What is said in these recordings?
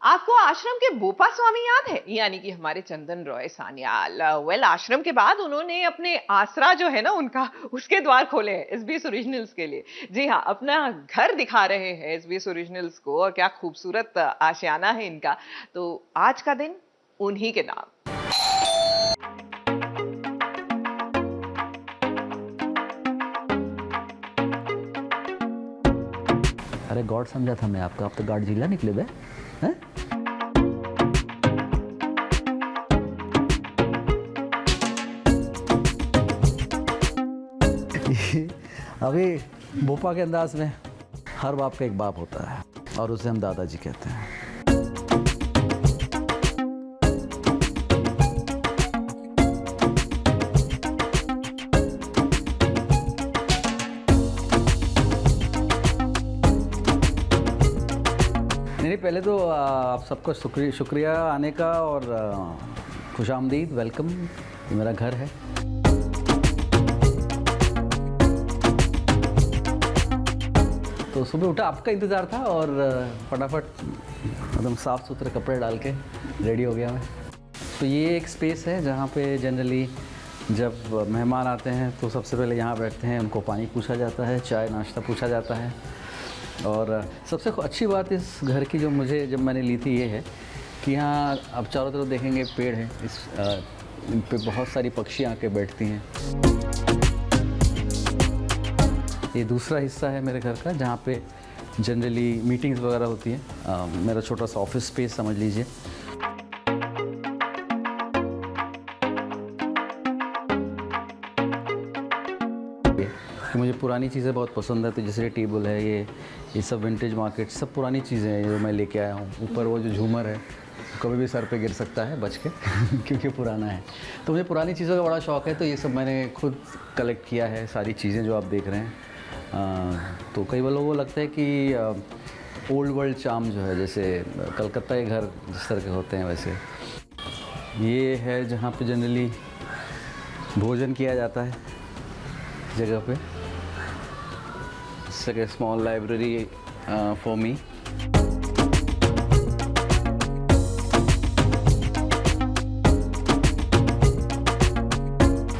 आपको आश्रम के बोपा स्वामी याद है, यानी कि हमारे चंदन रॉय सान्याल। वेल, आश्रम के बाद उन्होंने अपने आसरा जो है ना उनका, उसके द्वार खोले हैं एसबीएस ओरिजिनल्स के लिए। जी हाँ, अपना घर दिखा रहे हैं एसबीएस ओरिजिनल्स को, और क्या खूबसूरत आशियाना है इनका। तो आज का दिन उन्हीं के नाम। अरे गॉड समझा था मैं आपका, आप तो गार्ड जिला निकले बे हैं? अभी भोपा के अंदाज में हर बाप का एक बाप होता है और उसे हम दादाजी कहते हैं। नहीं, पहले तो आप सबको शुक्रिया आने का और खुशामदीद, वेलकम। ये मेरा घर है। तो सुबह उठा, आपका इंतज़ार था और फटाफट एकदम साफ़ सुथरे कपड़े डाल के रेडी हो गया मैं। तो ये एक स्पेस है जहाँ पे जनरली जब मेहमान आते हैं तो सबसे पहले यहाँ बैठते हैं, उनको पानी पूछा जाता है, चाय नाश्ता पूछा जाता है। और सबसे अच्छी बात इस घर की जो मुझे जब मैंने ली थी ये है कि यहाँ आप चारों तरफ देखेंगे पेड़ हैं, इन पे बहुत सारी पक्षी आके बैठती हैं। ये दूसरा हिस्सा है मेरे घर का जहाँ पे जनरली मीटिंग्स वगैरह होती हैं। मेरा छोटा सा ऑफिस स्पेस समझ लीजिए। कि मुझे पुरानी चीज़ें बहुत पसंद है, तो जैसे टेबल है, ये सब विंटेज मार्केट, सब पुरानी चीज़ें हैं जो मैं लेके आया हूँ। ऊपर वो जो झूमर है कभी भी सर पे गिर सकता है बच के क्योंकि पुराना है। तो मुझे पुरानी चीज़ों का बड़ा शौक़ है, तो ये सब मैंने खुद कलेक्ट किया है, सारी चीज़ें जो आप देख रहे हैं। तो कई बार लोगों को लगता है कि ओल्ड वर्ल्ड चार्म जो है, जैसे कलकत्ता के घर जिस तरह के होते हैं वैसे ये है जहाँ पे जनरली भोजन किया जाता है जगह पे। It's like a small library for me.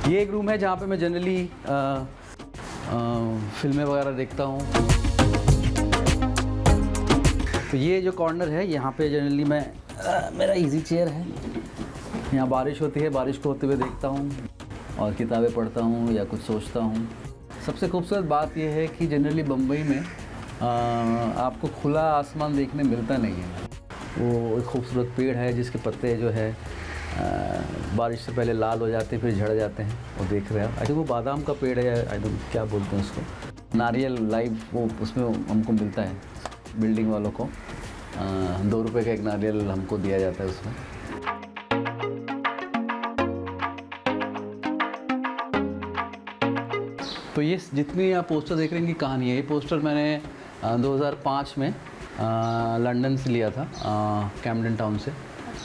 ये एक रूम है जहाँ पे मैं जनरली फिल्में वगैरह देखता हूँ। तो ये जो कॉर्नर है यहाँ पे जनरली मैं मेरा इजी चेयर है, यहाँ बारिश होती है, बारिश को होते हुए देखता हूँ और किताबें पढ़ता हूँ या कुछ सोचता हूँ। सबसे खूबसूरत बात यह है कि जनरली बम्बई में आपको खुला आसमान देखने मिलता नहीं है। वो एक खूबसूरत पेड़ है जिसके पत्ते जो है बारिश से पहले लाल हो जाते हैं फिर झड़ जाते हैं, वो देख रहे हैं। आई थिंक वो बादाम का पेड़ है, आई डोंट क्या बोलते हैं उसको, नारियल लाइव, वो उसमें हमको मिलता है बिल्डिंग वालों को। 2 रुपये का एक नारियल हमको दिया जाता है उसमें। तो ये जितनी आप पोस्टर देख रहे हैं कि कहानी है, ये पोस्टर मैंने 2005 में लंदन से लिया था, कैम्पडन टाउन से।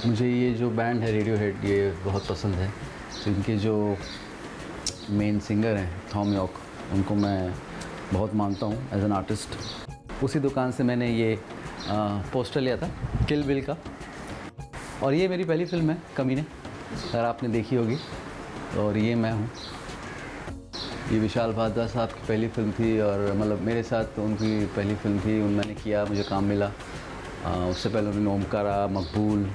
मुझे ये जो बैंड है रेडियोहेड, ये बहुत पसंद है। तो इनके जो मेन सिंगर हैं थॉम यॉर्क, उनको मैं बहुत मानता हूँ एज एन आर्टिस्ट। उसी दुकान से मैंने ये पोस्टर लिया था किल बिल का। और ये मेरी पहली फिल्म है कमीने, अगर आपने देखी होगी। और ये मैं हूँ। ये विशाल भारद्वाज साहब की पहली फिल्म थी, और मतलब मेरे साथ उनकी पहली फिल्म थी, मैंने किया, मुझे काम मिला। उससे पहले उन्होंने ओमकारा, मकबूल,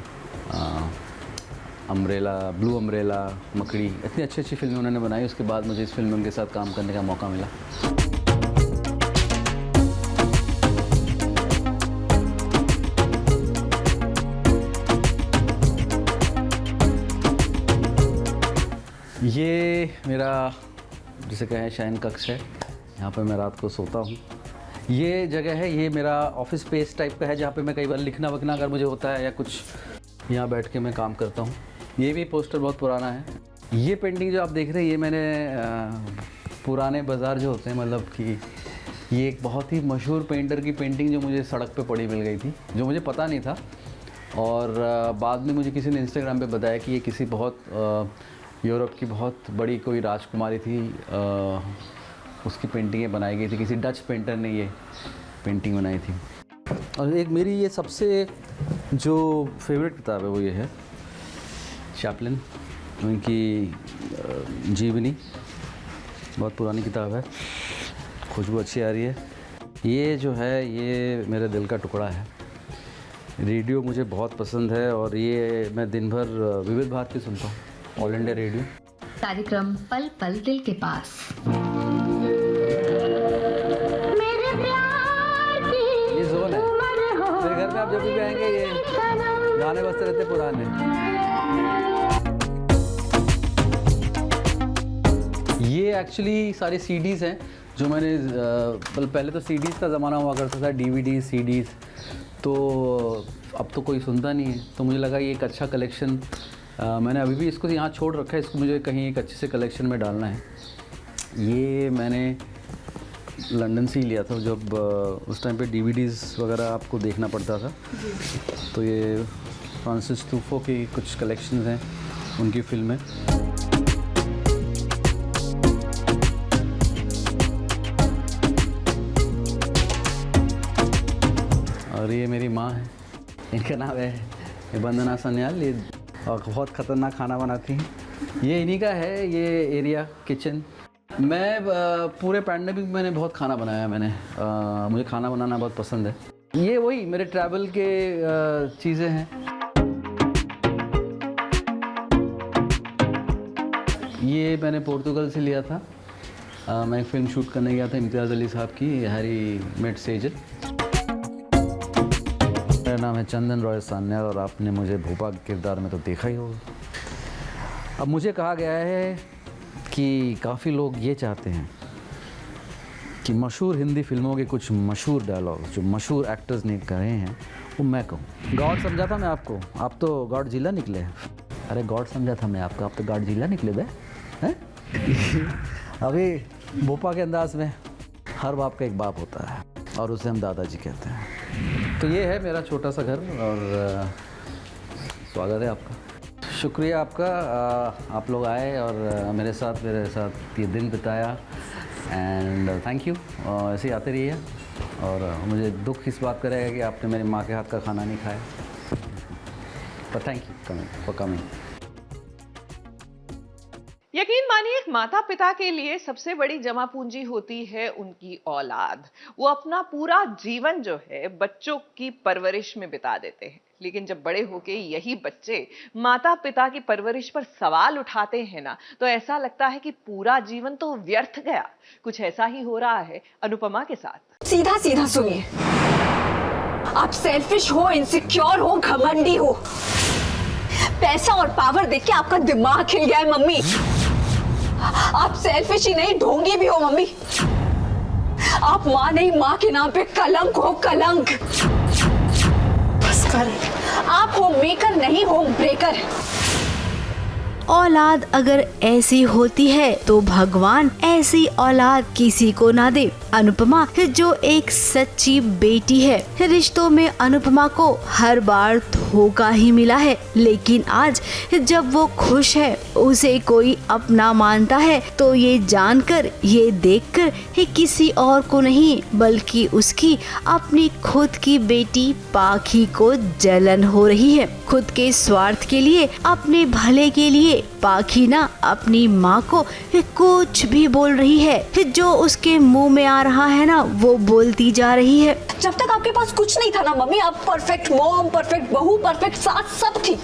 अम्ब्रेला, ब्लू अम्ब्रेला, मकड़ी, इतनी अच्छी अच्छी फिल्में उन्होंने बनाई। उसके बाद मुझे इस फिल्म में उनके साथ काम करने का मौका मिला। ये मेरा जिसे कहें शयन कक्ष है, यहाँ पे मैं रात को सोता हूँ। ये जगह है, ये मेरा ऑफिस स्पेस टाइप का है जहाँ पे मैं कई बार लिखना वखना अगर मुझे होता है या कुछ, यहाँ बैठ के मैं काम करता हूँ। ये भी पोस्टर बहुत पुराना है। ये पेंटिंग जो आप देख रहे हैं, ये मैंने पुराने बाज़ार जो होते हैं, मतलब कि ये एक बहुत ही मशहूर पेंटर की पेंटिंग जो मुझे सड़क पे पड़ी मिल गई थी, जो मुझे पता नहीं था। और बाद में मुझे किसी ने इंस्टाग्राम पे बताया कि ये किसी बहुत यूरोप की बहुत बड़ी कोई राजकुमारी थी, उसकी पेंटिंगें बनाई गई थी, किसी डच पेंटर ने ये पेंटिंग बनाई थी। और एक मेरी ये सबसे जो फेवरेट किताब है वो ये है, चैपलिन, उनकी जीवनी, बहुत पुरानी किताब है, खुशबू अच्छी आ रही है। ये जो है ये मेरे दिल का टुकड़ा है। रेडियो मुझे बहुत पसंद है और ये मैं दिन भर विविध भारती सुनता हूँ, ऑल इंडिया रेडियो। कार्यक्रम पल पल दिल के पास। ये जोन है मेरे घर में, आप जब भी आएंगे ये गाने बजते रहते पुराने। ये एक्चुअली सारे सीडीज़ हैं जो मैंने पहले तो सीडीज़ का ज़माना हुआ करता था, डीवीडी सीडीज़, तो अब तो कोई सुनता नहीं है, तो मुझे लगा ये एक अच्छा कलेक्शन, मैंने अभी भी इसको यहाँ छोड़ रखा है, इसको मुझे कहीं एक अच्छे से कलेक्शन में डालना है। ये मैंने लंदन से ही लिया था, जब उस टाइम पे डीवीडीज़ वगैरह आपको देखना पड़ता था, तो ये फ्रांसिस ट्रूफो की कुछ कलेक्शंस हैं, उनकी फिल्में। और ये मेरी माँ है, इनका नाम है वंदना सन्याल, ये बहुत ख़तरनाक खाना बनाती हैं। ये इन्हीं का है ये एरिया किचन। मैं पूरे पैंडेमिक में मैंने बहुत खाना बनाया, मुझे खाना बनाना बहुत पसंद है। ये वही मेरे ट्रैवल के चीज़ें हैं। ये मैंने पोर्तुगल से लिया था, मैं एक फ़िल्म शूट करने गया था इम्तियाज़ अली साहब की, हैरी मेट सेजल। मेरा नाम है चंदन रॉय सान्याल और आपने मुझे भोपा के किरदार में तो देखा ही होगा। अब मुझे कहा गया है कि काफ़ी लोग ये चाहते हैं कि मशहूर हिंदी फिल्मों के कुछ मशहूर डायलॉग जो मशहूर एक्टर्स ने कहे हैं वो मैं कहूँ। गॉड समझा था मैं आपको, आप तो गॉड जिला निकले। अरे गॉड समझा था मैं आपको, आप तो गॉड जिला निकले बे हैं। अभी भोपा के अंदाज में हर बाप का एक बाप होता है और उसे हम दादाजी कहते हैं। तो ये है मेरा छोटा सा घर और स्वागत है आपका। शुक्रिया आपका, आप लोग आए और मेरे साथ ये दिन बिताया एंड थैंक यू। ऐसे ही आते रहिए और मुझे दुख इस बात का रहेगा कि आपने मेरी माँ के हाथ का खाना नहीं खाया, पर थैंक यू फॉर कमिंग। यकीन मानिए एक माता पिता के लिए सबसे बड़ी जमा पूंजी होती है उनकी औलाद। वो अपना पूरा जीवन जो है बच्चों की परवरिश में बिता देते हैं, लेकिन जब बड़े होके यही बच्चे माता पिता की परवरिश पर सवाल उठाते हैं ना, तो ऐसा लगता है कि पूरा जीवन तो व्यर्थ गया। कुछ ऐसा ही हो रहा है अनुपमा के साथ। सीधा सीधा सुनिए, आप सेल्फिश हो, इनसिक्योर हो, घमंडी हो। पैसा और पावर देख के आपका दिमाग हिल गया है मम्मी। आप सेल्फिश ही नहीं, ढोंगी भी हो मम्मी। आप माँ नहीं, माँ के नाम पे कलंक हो, कलंक। बस कर। आप होम मेकर नहीं, होम ब्रेकर। औलाद अगर ऐसी होती है तो भगवान ऐसी औलाद किसी को ना दे। अनुपमा जो एक सच्ची बेटी है, रिश्तों में अनुपमा को हर बार धोखा ही मिला है, लेकिन आज जब वो खुश है, उसे कोई अपना मानता है, तो ये जानकर, ये देखकर ही किसी और को नहीं बल्कि उसकी अपनी खुद की बेटी पाखी को जलन हो रही है। खुद के स्वार्थ के लिए, अपने भले के लिए पाखी ना अपनी माँ को कुछ भी बोल रही है, जो उसके मुंह में आ रहा है ना वो बोलती जा रही है। जब तक आपके पास कुछ नहीं था ना मम्मी, आप परफेक्ट मॉम, परफेक्ट बहू, परफेक्ट सास सब थी,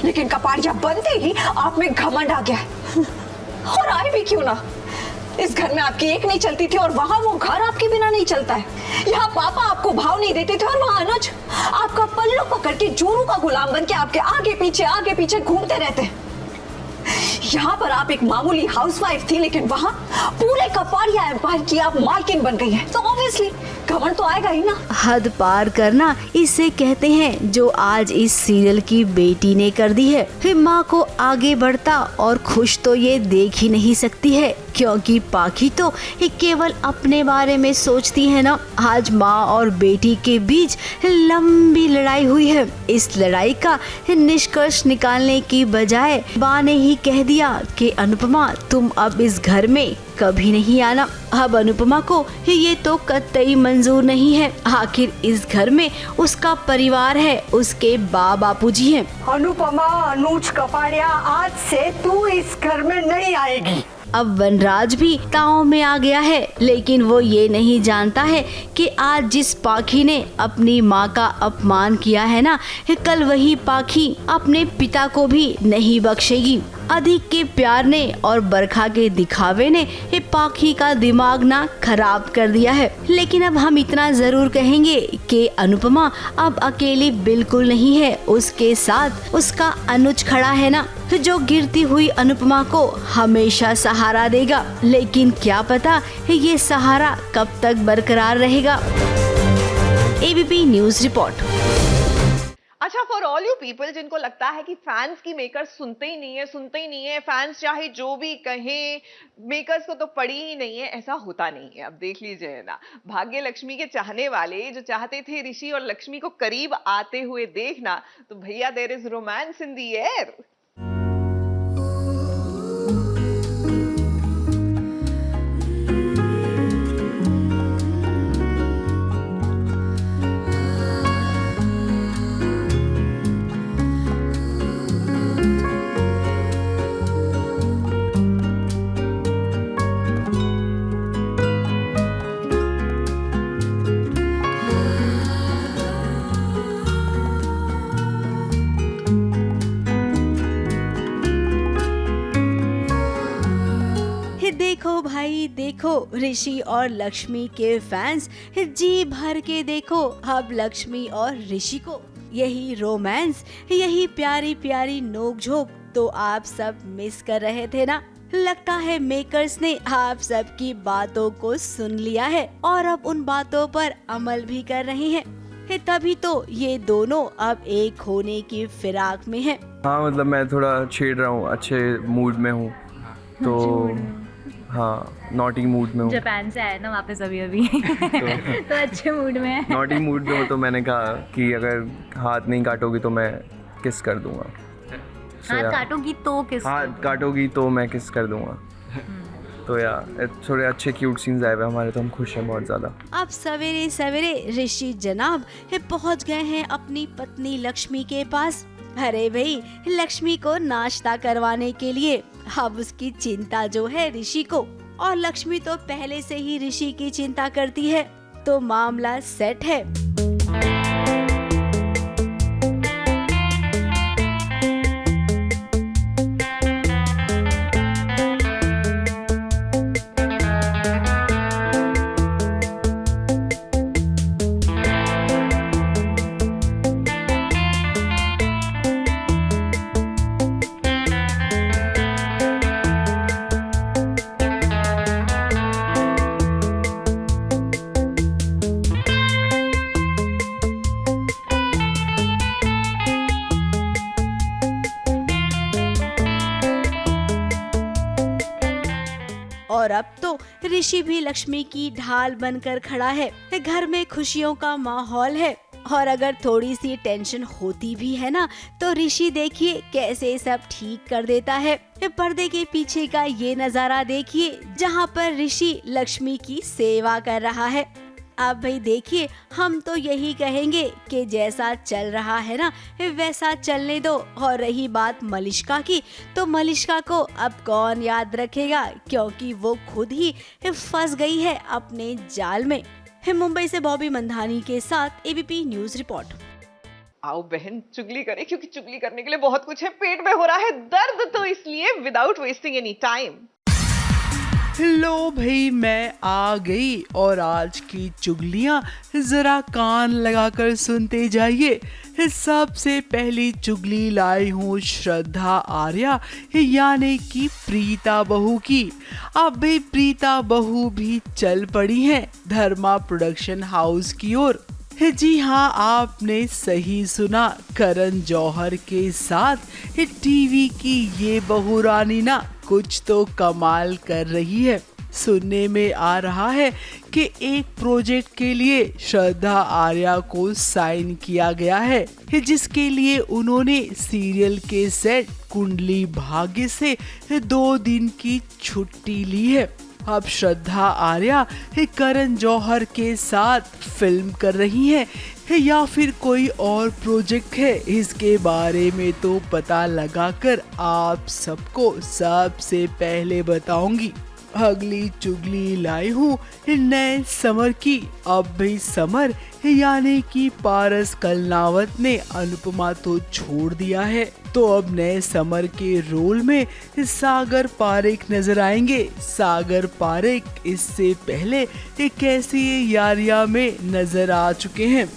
लेकिन कपाड़िया बनते ही आप में घमंड आ गया। और आए भी क्यों ना, इस घर में आपकी एक नहीं चलती थी और वहाँ वो घर आपके बिना नहीं चलता है। यहाँ पापा आपको भाव नहीं देते थे और वहाँ अनुज आपका पल्लू पकड़ के जोरू का गुलाम बन के आपके आगे पीछे घूमते रहते हैं। यहाँ पर आप एक मामूली हाउसवाइफ थी, लेकिन वहाँ पूरे कपाड़िया एम्पायर की आप मालकिन बन गई हैं, तो ऑब्वियसली घमंड तो आएगा ही ना। हद पार करना इसे कहते हैं, जो आज इस सीरियल की बेटी ने कर दी है। फिर माँ को आगे बढ़ता और खुश तो ये देख ही नहीं सकती है क्योंकि पाखी तो केवल अपने बारे में सोचती है ना। आज माँ और बेटी के बीच लंबी लड़ाई हुई है। इस लड़ाई का निष्कर्ष निकालने की बजाय बा ने ही कह दिया कि अनुपमा तुम अब इस घर में कभी नहीं आना। अब अनुपमा को ये तो कतई मंजूर नहीं है। आखिर इस घर में उसका परिवार है, उसके बापूजी हैं। अनुपमा अनुज कपाड़िया, आज से तू इस घर में नहीं आएगी। अब वनराज भी ताव में आ गया है, लेकिन वो ये नहीं जानता है कि आज जिस पाखी ने अपनी माँ का अपमान किया है ना, कल वही पाखी अपने पिता को भी नहीं बख्शेगी। अधिक के प्यार ने और बरखा के दिखावे ने ये पाखी का दिमाग ना खराब कर दिया है। लेकिन अब हम इतना जरूर कहेंगे कि अनुपमा अब अकेली बिल्कुल नहीं है, उसके साथ उसका अनुज खड़ा है ना, जो गिरती हुई अनुपमा को हमेशा सहारा देगा। लेकिन क्या पता ये सहारा कब तक बरकरार रहेगा। ABP news report. अच्छा, फॉर ऑल यू पीपल जिनको लगता है कि फैंस की मेकर्स सुनते ही नहीं है, फैंस चाहे जो भी कहें मेकर्स को तो पड़ी ही नहीं है, ऐसा होता नहीं है। अब देख लीजिए ना, भाग्य लक्ष्मी के चाहने वाले जो चाहते थे ऋषि और लक्ष्मी को करीब आते हुए देखना, तो भैया there is romance in the air. देखो भाई देखो, ऋषि और लक्ष्मी के फैंस जी भर के देखो अब लक्ष्मी और ऋषि को। यही रोमांस, यही प्यारी प्यारी नोक-झोंक तो आप सब मिस कर रहे थे ना। लगता है मेकर्स ने आप सबकी बातों को सुन लिया है और अब उन बातों पर अमल भी कर रहे हैं। तभी तो ये दोनों अब एक होने की फिराक में हैं। हाँ, मतलब मैं थोड़ा छेड़ रहा हूँ, अच्छे मूड में हूँ, तो हाँ नॉटी मूड में हूँ। जापान से आया ना वापस अभी तो अच्छे मूड में है। नॉटी मूड में हूँ, तो मैंने कहा कि अगर हाथ नहीं काटोगी तो मैं किस कर दूंगा। हाथ काटोगी तो किस? हाथ काटोगी तो मैं किस कर दूंगा। तो यार थोड़े अच्छे क्यूट सीन्स आए हुए हमारे, तो हम खुश हैं बहुत ज़्यादा। अब सवेरे सवेरे ऋषि जनाब पहुंच गए हैं अपनी पत्नी लक्ष्मी के पास। अरे भाई, लक्ष्मी को नाश्ता करवाने के लिए। अब उसकी चिंता जो है ऋषि को, और लक्ष्मी तो पहले से ही ऋषि की चिंता करती है, तो मामला सेट है। और अब तो ऋषि भी लक्ष्मी की ढाल बनकर खड़ा है। घर में खुशियों का माहौल है, और अगर थोड़ी सी टेंशन होती भी है ना, तो ऋषि देखिए कैसे सब ठीक कर देता है। पर्दे के पीछे का ये नजारा देखिए, जहाँ पर ऋषि लक्ष्मी की सेवा कर रहा है। अब भाई देखिए, हम तो यही कहेंगे कि जैसा चल रहा है ना वैसा चलने दो। और रही बात मलिष्का की, तो मलिष्का को अब कौन याद रखेगा, क्योंकि वो खुद ही फंस गई है अपने जाल में। मुंबई से बॉबी मंधानी के साथ एबीपी न्यूज रिपोर्ट। आओ बहन चुगली करें, क्योंकि चुगली करने के लिए बहुत कुछ है। पेट में हो रहा है दर्द, तो इसलिए विदाउट वेस्टिंग एनी टाइम लो भाई, मैं आ गई और आज की चुगलियां जरा कान लगाकर सुनते जाइए। सबसे पहली चुगली लाई हूँ श्रद्धा आर्या यानी कि प्रीता बहू की। अब भाई प्रीता बहू भी चल पड़ी हैं धर्मा प्रोडक्शन हाउस की ओर। जी हाँ, आपने सही सुना। करण जौहर के साथ टीवी की ये बहू रानी ना कुछ तो कमाल कर रही है। सुनने में आ रहा है कि एक प्रोजेक्ट के लिए श्रद्धा आर्या को साइन किया गया है, जिसके लिए उन्होंने सीरियल के सेट कुंडली भाग्य से 2 दिन की छुट्टी ली है। अब श्रद्धा आर्या करण जौहर के साथ फिल्म कर रही हैं या फिर कोई और प्रोजेक्ट है, इसके बारे में तो पता लगाकर आप सबको सबसे पहले बताऊंगी। अगली चुगली लाई हूँ नए समर की। अब भी समर यानी कि पारस कलनावत ने अनुपमा तो छोड़ दिया है, तो अब नए समर के रोल में सागर पारेख नजर आएंगे। सागर पारेख इससे पहले कैसी यारिया में नजर आ चुके हैं।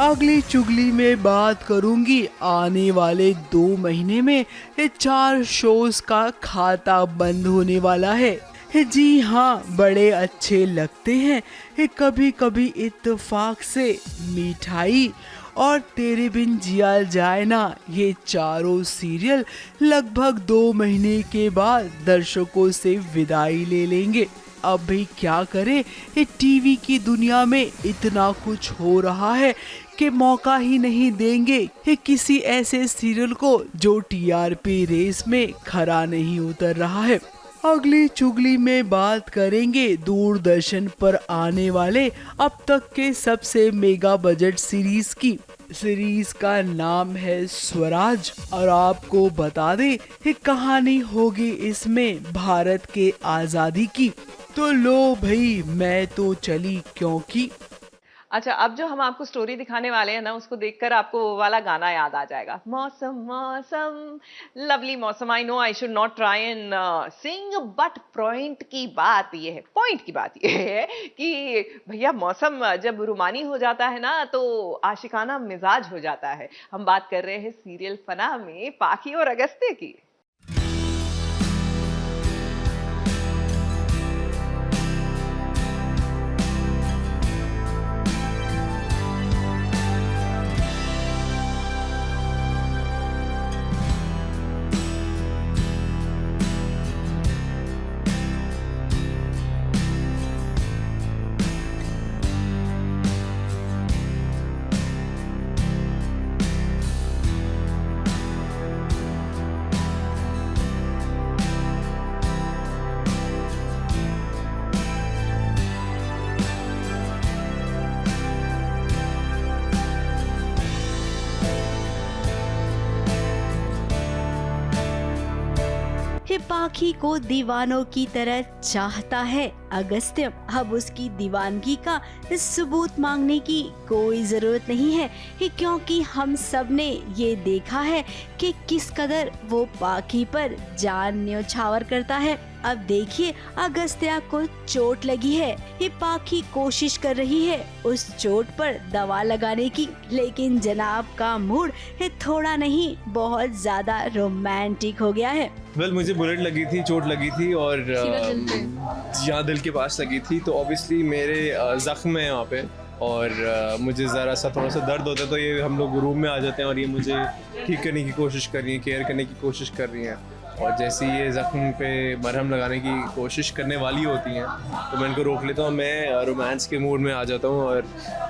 अगली चुगली में बात करूंगी आने वाले 2 महीने में 4 शोज का खाता बंद होने वाला है। जी हाँ, बड़े अच्छे लगते हैं कभी कभी इत्तेफाक से, मिठाई और तेरे बिन जिया जाए ना, ये चारों सीरियल लगभग 2 महीने के बाद दर्शकों से विदाई ले लेंगे। अब भी क्या करें, टीवी की दुनिया में इतना कुछ हो रहा है कि मौका ही नहीं देंगे किसी ऐसे सीरियल को जो टीआरपी रेस में खरा नहीं उतर रहा है। अगली चुगली में बात करेंगे दूरदर्शन पर आने वाले अब तक के सबसे मेगा बजट सीरीज की। सीरीज का नाम है स्वराज और आपको बता दें कहानी होगी इसमें भारत के आजादी की। तो लो भाई, मैं तो चली क्योंकि अच्छा, अब जो हम आपको स्टोरी दिखाने वाले हैं ना, उसको देखकर आपको वो वाला गाना याद आ जाएगा, मौसम मौसम लवली मौसम। I know I should not try and Singh, but point की बात ये है कि भैया मौसम जब रुमानी हो जाता है ना तो आशिकाना मिजाज हो जाता है। हम बात कर रहे हैं सीरियल फना में पाखी और अगस्त्य की। पाखी को दीवानों की तरह चाहता है अगस्त्य। अब उसकी दीवानगी का सबूत मांगने की कोई जरूरत नहीं है क्योंकि हम सब ने ये देखा है कि किस कदर वो पाखी पर जान न्योछावर करता है। अब देखिए, अगस्त्या को चोट लगी है, ये पाखी कोशिश कर रही है उस चोट पर दवा लगाने की, लेकिन जनाब का मूड थोड़ा नहीं बहुत ज्यादा रोमांटिक हो गया है। मुझे बुलेट लगी थी, चोट लगी थी और यहाँ दिल के पास लगी थी, तो ऑब्वियसली मेरे जख्म है यहाँ पे और मुझे ज़रा सा थोड़ा सा दर्द होता है, तो ये हम लोग रूम में आ जाते हैं और ये मुझे ठीक करने की कोशिश कर रही हैं, केयर करने की कोशिश कर रही हैं। और जैसे ये ज़ख्म पे मरहम लगाने की कोशिश करने वाली होती हैं तो मैं इनको रोक लेता हूँ। मैं रोमांस के मूड में आ जाता हूँ और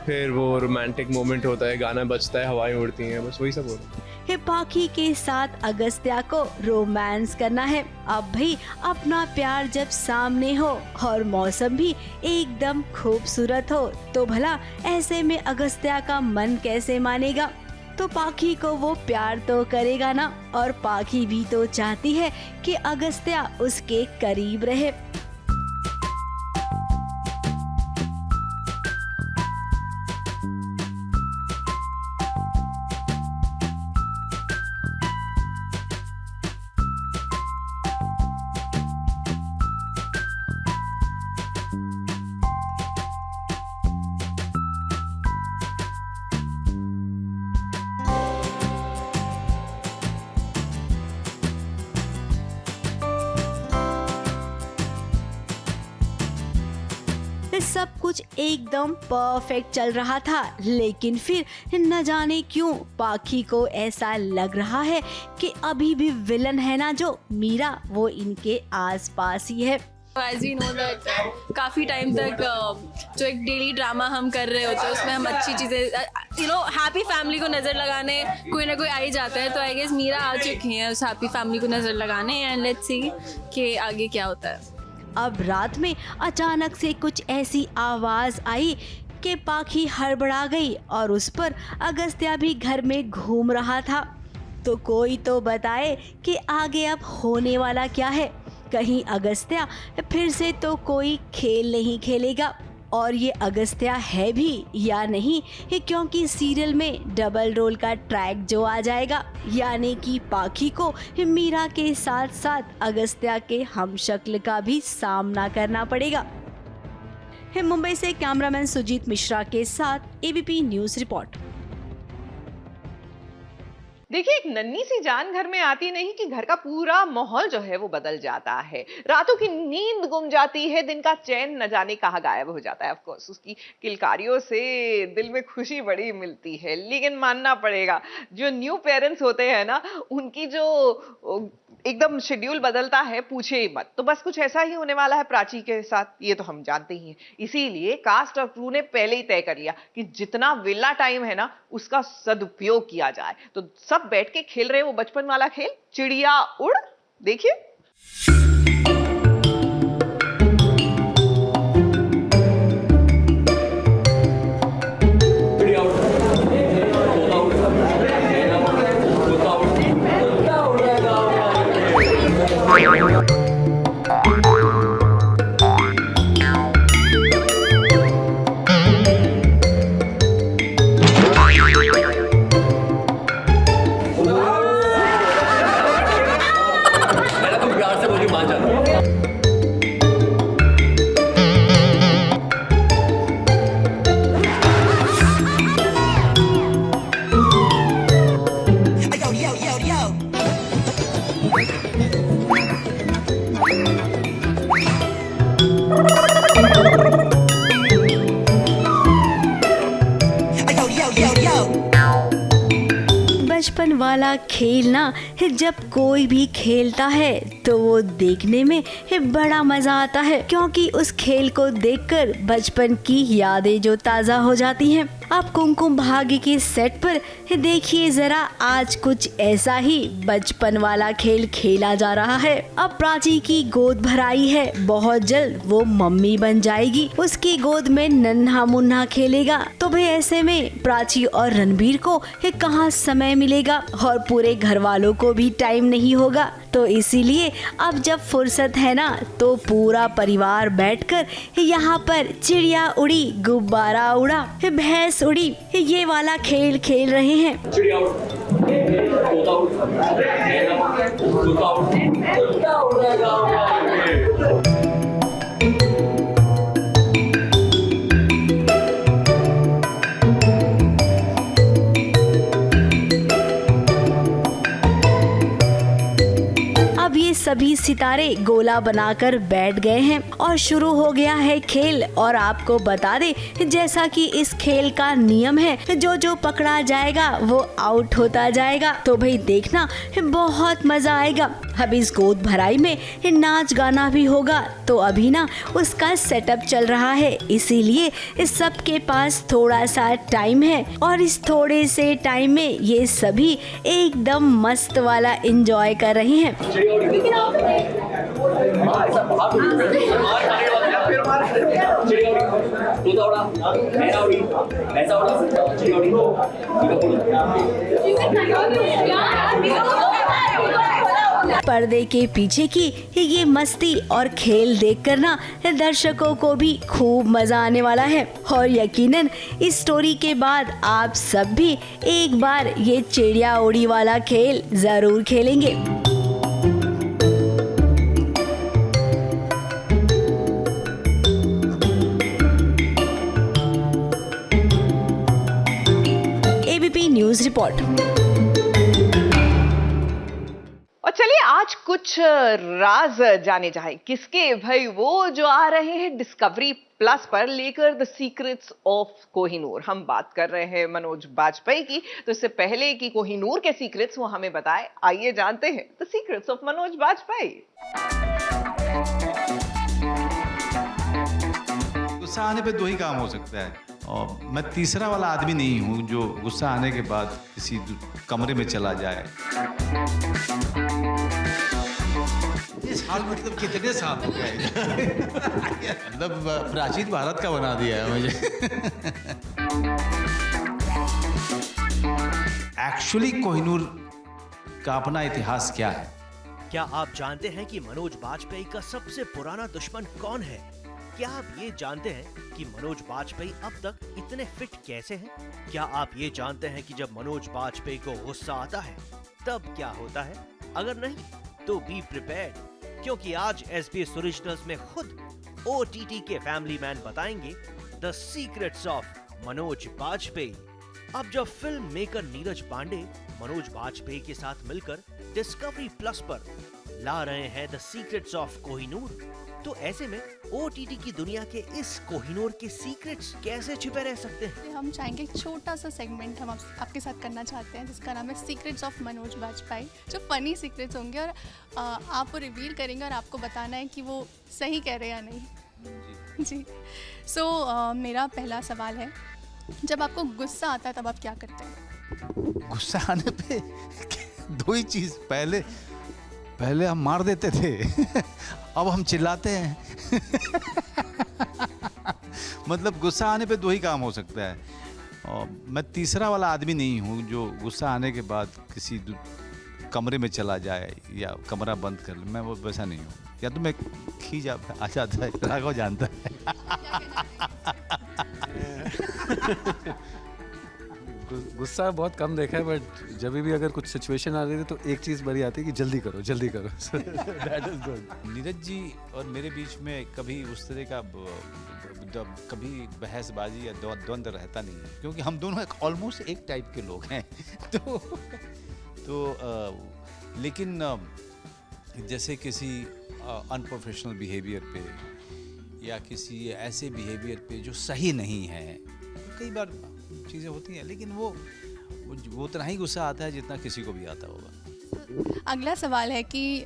फिर वो रोमांटिक मोमेंट होता है, गाना बजता है, हवाएं उड़ती हैं, बस वही सब होता है। पाखी के साथ अगस्त्या को रोमांस करना है। अब भाई अपना प्यार जब सामने हो और मौसम भी एकदम खूबसूरत हो तो भला ऐसे में अगस्त्या का मन कैसे मानेगा। तो पाखी को वो प्यार तो करेगा ना, और पाखी भी तो चाहती है कि अगस्त्या उसके करीब रहे। कुछ एकदम परफेक्ट चल रहा था, लेकिन फिर न जाने क्यों पाखी को ऐसा लग रहा है कि अभी भी विलन है ना जो मीरा, वो इनके आसपास ही है। एज वी नो दैट काफ़ी टाइम तक जो एक डेली ड्रामा हम कर रहे होते हैं उसमें हम अच्छी चीज़ें हैप्पी फैमिली को नज़र लगाने कोई ना कोई आ ही जाता है। तो आई गेस मीरा आ चुकी हैं उस हैप्पी फैमिली को नज़र लगाने, एंड लेट्स सी कि आगे क्या होता है। अब रात में अचानक से कुछ ऐसी आवाज़ आई कि पाखी हड़बड़ा गई और उस पर अगस्त्या भी घर में घूम रहा था। तो कोई तो बताए कि आगे अब होने वाला क्या है। कहीं अगस्त्या फिर से तो कोई खेल नहीं खेलेगा, और ये अगस्त्या है भी या नहीं, क्योंकि सीरियल में डबल रोल का ट्रैक जो आ जाएगा, यानी कि पाखी को मीरा के साथ साथ अगस्त्या के हमशक्ल का भी सामना करना पड़ेगा। मुंबई से कैमरामैन सुजीत मिश्रा के साथ एबीपी न्यूज़ रिपोर्ट। देखिए, एक नन्ही सी जान घर में आती नहीं कि घर का पूरा माहौल जो है वो बदल जाता है। रातों की नींद गुम जाती है, दिन का चैन न जाने कहाँ गायब हो जाता है। ऑफ कोर्स उसकी किलकारियों से दिल में खुशी बड़ी मिलती है, लेकिन मानना पड़ेगा जो न्यू पेरेंट्स होते हैं ना, उनकी जो एकदम शेड्यूल बदलता है, पूछे ही मत। तो बस कुछ ऐसा ही होने वाला है प्राची के साथ, ये तो हम जानते ही हैं। इसीलिए कास्ट और क्रू ने पहले ही तय कर लिया कि जितना विला टाइम है ना, उसका सदुपयोग किया जाए। तो सब बैठ के खेल रहे हैं वो बचपन वाला खेल, चिड़िया उड़। देखिए, बचपन वाला खेलना जब कोई भी खेलता है तो वो देखने में बड़ा मजा आता है, क्योंकि उस खेल को देखकर बचपन की यादें जो ताजा हो जाती हैं। अब कुमकुम भाग्य के सेट पर देखिए जरा, आज कुछ ऐसा ही बचपन वाला खेल खेला जा रहा है। अब प्राची की गोद भराई है, बहुत जल्द वो मम्मी बन जाएगी, उसकी गोद में नन्हा मुन्ना खेलेगा। तो भाई ऐसे में प्राची और रणबीर को कहाँ समय मिलेगा, और पूरे घर वालों को भी टाइम नहीं होगा। तो इसीलिए अब जब फुर्सत है ना, तो पूरा परिवार बैठकर यहाँ पर चिड़िया उड़ी, गुब्बारा उड़ा, भैंस उड़ी, ये वाला खेल खेल रहे हैं। चिड़िया उड़, तोता उड़, तोता उड़ रहा है। सभी सितारे गोला बनाकर बैठ गए हैं और शुरू हो गया है खेल। और आपको बता दे, जैसा कि इस खेल का नियम है, जो जो पकड़ा जाएगा वो आउट होता जाएगा। तो भाई देखना, बहुत मजा आएगा। अब इस गोद भराई में नाच गाना भी होगा, तो अभी ना उसका सेटअप चल रहा है, इसीलिए सबके पास थोड़ा सा टाइम है, और इस थोड़े से टाइम में ये सभी एकदम मस्त वाला एंजॉय कर रहे हैं। पर्दे के पीछे की ये मस्ती और खेल देखकर ना दर्शकों को भी खूब मजा आने वाला है। और यकीनन इस स्टोरी के बाद आप सब भी एक बार ये चिड़िया उड़ी वाला खेल जरूर खेलेंगे। ABP news report. और चलिए आज कुछ राज जाने जाए। किसके? भाई वो जो आ रहे हैं डिस्कवरी प्लस पर लेकर द सीक्रेट्स ऑफ कोहिनूर। हम बात कर रहे हैं मनोज बाजपेयी की, तो इससे पहले कि कोहिनूर के सीक्रेट्स वो हमें बताए, आइए जानते हैं the secrets of Manoj Bajpayee. गुस्सा आने पे 2 ही काम हो सकता है, और मैं तीसरा वाला आदमी नहीं हूँ जो गुस्सा आने के बाद किसी कमरे में चला जाए। ये साल मतलब कितने साल हो गए? मतलब प्राचीन भारत का बना दिया है मुझे। एक्चुअली कोहिनूर का अपना इतिहास क्या है? क्या आप जानते हैं कि मनोज बाजपेयी का सबसे पुराना दुश्मन कौन है? क्या आप ये जानते हैं कि मनोज बाजपेयी अब तक इतने फिट कैसे हैं? क्या आप ये जानते हैं कि जब मनोज बाजपेयी को गुस्सा आता है तब क्या होता है? अगर नहीं तो बी प्रिपेयर्ड, क्योंकि आज SBS ओरिजिनल्स में खुद OTT के फैमिली मैन बताएंगे the secrets of Manoj Bajpayee. अब जब फिल्म मेकर नीरज पांडे मनोज बाजपेयी के साथ मिलकर डिस्कवरी प्लस पर ला रहे हैं द सीक्रेट्स ऑफ कोहिनूर, तो ऐसे में OTT की दुनिया के इस कोहिनूर के सीक्रेट्स कैसे छिपे रह सकते हैं? हम चाहेंगे एक छोटा सा सेगमेंट हम आपके साथ करना चाहते हैं जिसका नाम है सीक्रेट्स ऑफ मनोज बाजपेयी, जो फनी सीक्रेट्स होंगे और आप वो रिवील करेंगे और आपको बताना है कि वो सही कह रहे हैं या नहीं जी। सो मेरा पहला सवाल है, जब आपको गुस्सा आता है तब आप क्या करते हैं? गुस्सा आने पे 2 ही चीज, पहले हम मार देते थे, अब हम चिल्लाते हैं। मतलब गुस्सा आने पे 2 ही काम हो सकता है, और मैं तीसरा वाला आदमी नहीं हूँ जो गुस्सा आने के बाद किसी कमरे में चला जाए या कमरा बंद कर ले। मैं वो वैसा नहीं हूँ, या तो मैं खींच आ जाता है, राघव जानता है। गुस्सा बहुत कम देखा है, बट जब भी अगर कुछ सिचुएशन आ रही है तो एक चीज़ बड़ी आती है कि जल्दी करो जल्दी करो। That is good. Neeraj ji और मेरे बीच में कभी उस तरह का कभी बहसबाजी या द्वंद्व रहता नहीं है, क्योंकि हम दोनों ऑलमोस्ट एक टाइप के लोग हैं। लेकिन जैसे किसी अनप्रोफेशनल बिहेवियर पे या किसी ऐसे बिहेवियर पे जो सही नहीं है, कई बार चीज़ें होती हैं, लेकिन वो उतना ही गुस्सा आता है जितना किसी को भी आता होगा। अगला सवाल है कि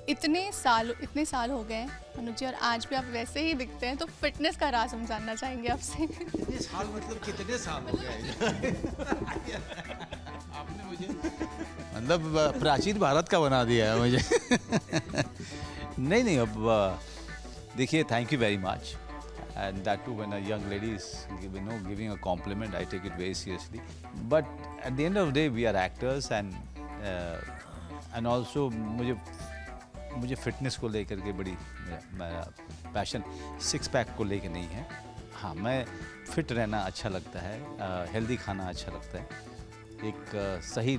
इतने साल हो गए मनोज जी और आज भी आप वैसे ही दिखते हैं, तो फिटनेस का राज हम जानना चाहेंगे आपसे। इतने साल मतलब कितने साल हो गए? आपने मुझे मतलब प्राचीन भारत का बना दिया है मुझे। नहीं, अब देखिए, thank you very much, and that too when a young lady is giving a compliment, I take it very seriously, but at the end of the day we are actors, and also मुझे fitness को लेकर के बड़ी मेरा passion 6 pack को लेकर नहीं है। हाँ, मैं फिट रहना अच्छा लगता है, हेल्दी खाना अच्छा लगता है, एक सही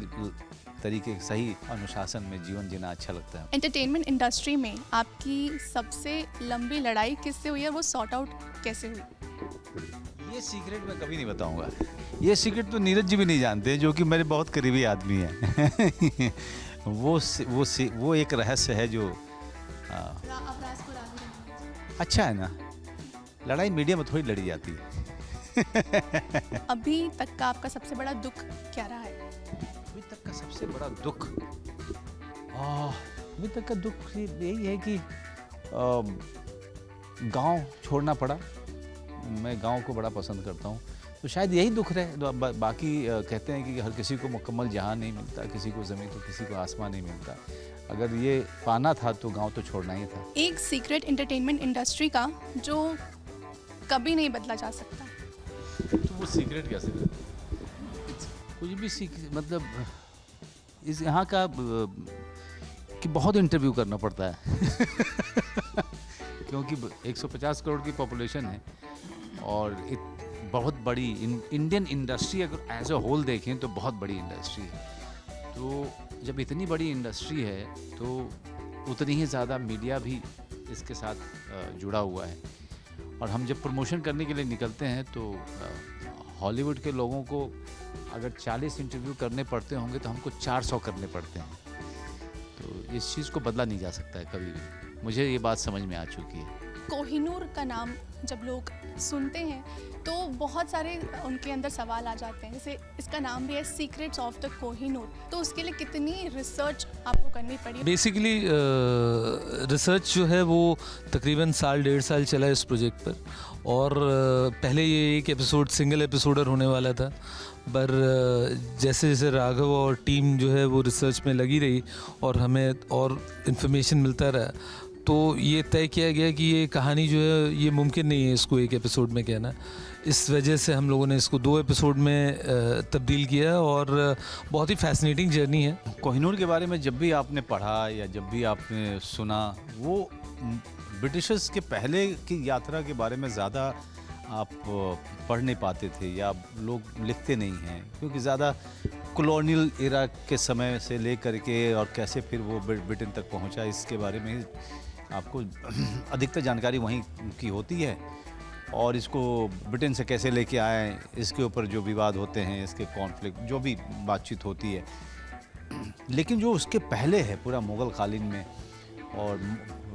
तरीके, सही अनुशासन में जीवन जीना अच्छा लगता है। एंटरटेनमेंट इंडस्ट्री में आपकी सबसे लंबी लड़ाई किससे हुई है, वो सॉर्ट आउट कैसे हुई? ये सीक्रेट मैं कभी नहीं बताऊंगा। ये सीक्रेट तो नीरज जी भी नहीं जानते, जो कि मेरे बहुत करीबी आदमी हैं। वो एक रहस्य है जो अच्छा है ना। लड़ाई मीडिया में थोड़ी लड़ी जाती है। अभी तक का आपका सबसे बड़ा दुख क्या रहा है? अभी तक का सबसे बड़ा दुख, अभी तक का दुख यही है कि गांव छोड़ना पड़ा। मैं गांव को बड़ा पसंद करता हूं, तो शायद यही दुख रहे। बाकी कहते हैं कि हर किसी को मुकम्मल जहां नहीं मिलता, किसी को ज़मीन तो किसी को आसमान नहीं मिलता। अगर ये पाना था तो गांव तो छोड़ना ही था। एक सीक्रेट एंटरटेनमेंट इंडस्ट्री का जो कभी नहीं बदला जा सकता, तो वो सीक्रेट कैसे? कुछ भी मतलब इस यहाँ का कि बहुत इंटरव्यू करना पड़ता है। क्योंकि 150 करोड़ की पॉपुलेशन है और बहुत बड़ी इंडियन इंडस्ट्री अगर एज अ होल देखें तो बहुत बड़ी इंडस्ट्री है। तो जब इतनी बड़ी इंडस्ट्री है तो उतनी ही ज़्यादा मीडिया भी इसके साथ जुड़ा हुआ है। और हम जब प्रमोशन करने के लिए निकलते हैं तो हॉलीवुड के लोगों को अगर 40 इंटरव्यू करने पड़ते होंगे तो हमको 400 करने पड़ते हैं। तो इस चीज़ को बदला नहीं जा सकता है कभी भी। मुझे ये बात समझ में आ चुकी है। कोहिनूर का नाम जब लोग सुनते हैं तो बहुत सारे उनके अंदर सवाल आ जाते हैं, जैसे इसका नाम भी है सीक्रेट्स ऑफ द कोहिनूर, तो उसके लिए कितनी रिसर्च आपको करनी पड़ी? बेसिकली रिसर्च जो है वो तकरीबन 1.5 साल चला इस प्रोजेक्ट पर, और पहले ये एक एपिसोड सिंगल एपिसोडर होने वाला था, पर जैसे जैसे राघव और टीम जो है वो रिसर्च में लगी रही और हमें और इन्फॉर्मेशन मिलता रहा, तो ये तय किया गया कि ये कहानी जो है ये मुमकिन नहीं है इसको एक एपिसोड में कहना। इस वजह से हम लोगों ने इसको 2 एपिसोड में तब्दील किया, और बहुत ही फैसिनेटिंग जर्नी है। कोहिनूर के बारे में जब भी आपने पढ़ा या जब भी आपने सुना, वो ब्रिटिशर्स के पहले की यात्रा के बारे में ज़्यादा आप पढ़ नहीं पाते थे या लोग लिखते नहीं हैं, क्योंकि ज़्यादा कॉलोनियल एरा के समय से ले करके और कैसे फिर वो ब्रिटेन तक पहुंचा, इसके बारे में आपको अधिकतर जानकारी वहीं की होती है, और इसको ब्रिटेन से कैसे लेके आए, इसके ऊपर जो विवाद होते हैं, इसके कॉन्फ्लिक्ट जो भी बातचीत होती है। लेकिन जो उसके पहले है पूरा मुग़ल कालीन में, और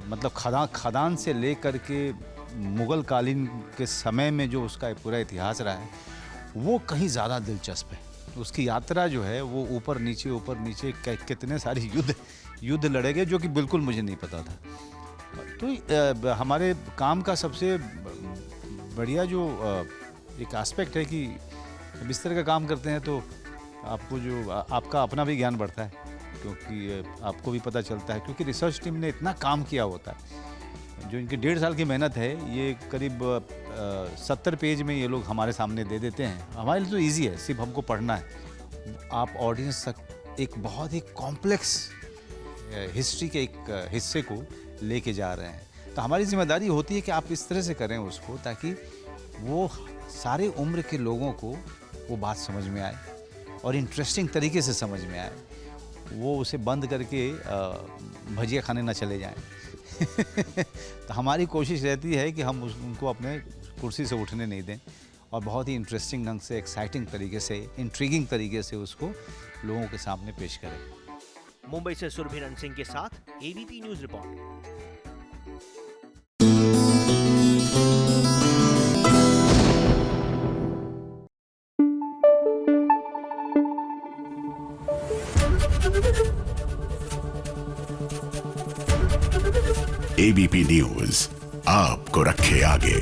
मतलब खदान से ले करके मुग़ल कालीन के समय में जो उसका पूरा इतिहास रहा है, वो कहीं ज़्यादा दिलचस्प है। उसकी यात्रा जो है वो ऊपर नीचे कितने सारे युद्ध लड़े गए, जो कि बिल्कुल मुझे नहीं पता था। तो हमारे काम का सबसे बढ़िया जो एक एस्पेक्ट है कि जब इस तरह का काम करते हैं तो आपको जो आपका अपना भी ज्ञान बढ़ता है, क्योंकि आपको भी पता चलता है, क्योंकि रिसर्च टीम ने इतना काम किया होता है। जो इनकी 1.5 साल की मेहनत है, ये करीब 70 पेज में ये लोग हमारे सामने दे देते हैं। हमारे लिए तो ईजी है, सिर्फ हमको पढ़ना है। आप ऑडियंस तक एक बहुत ही कॉम्प्लेक्स हिस्ट्री के एक हिस्से को लेके जा रहे हैं, तो हमारी जिम्मेदारी होती है कि आप इस तरह से करें उसको, ताकि वो सारे उम्र के लोगों को वो बात समझ में आए और इंटरेस्टिंग तरीके से समझ में आए, वो उसे बंद करके भजिया खाने ना चले जाएं। तो हमारी कोशिश रहती है कि हम उनको अपने कुर्सी से उठने नहीं दें, और बहुत ही इंटरेस्टिंग ढंग से, एक्साइटिंग तरीके से, इंट्रीगिंग तरीके से उसको लोगों के सामने पेश करें। मुंबई से सुरभिरन सिंह के साथ ABP news report. ABP news आपको रखे आगे।